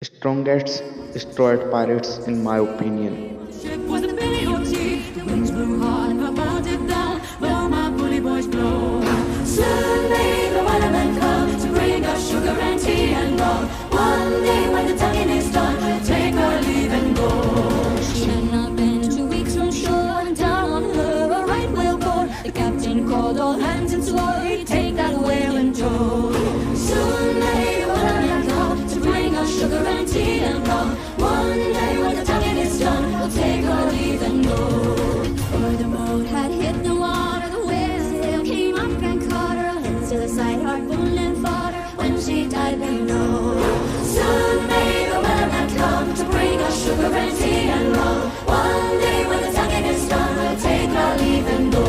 Strongest destroyed pirates in my opinion. Ship was a Billy O.T. The winds blew hard and brought it down. Blow, my bully boys, blow. Soon may the weathermen come to bring us sugar and tea and rum. One day when the tonguing is done, we'll take our leave and go. She had not been 2 weeks from shore, and down on her a right whale bore. The captain called all hands and swore he'd take that whale in tow. Soon may the weathermen come to bring us sugar and tea and rum. One day when the tonguing is done, we'll take our leave and go. Before the boat had hit the water, the whale's tail came up and caught her. Head to the side, harpoon and fought her when she died below. Soon may the weatherman come to bring us sugar and tea and rum. One day when the tonguing is done, we'll take our leave and go.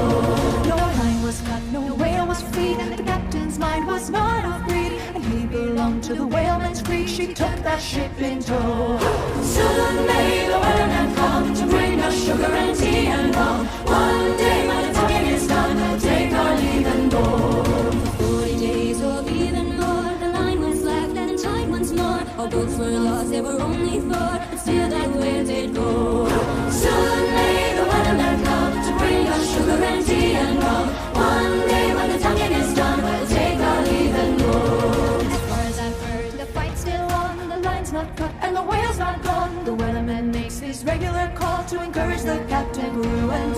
No line was cut, no whale was free. The captain's mind was not of greed, and he belonged to the whaleman's creed. She took that ship in tow. Soon may the weatherman come to bring us sugar and tea and rum. One day when the tonguing is done, we'll take our leave and go. For 40 days or even more, the line was slacked and tied once more. Our boats were lost, there were only 4, but still that whale did go. Soon may the weatherman come to bring us sugar and tea and rum. One day when the tonguing is done, we'll take our leave and go. As far as I've heard, the fight's still on, the line's not cut and the whale's not gone. The weatherman makes this regular call to encourage the captain, crew and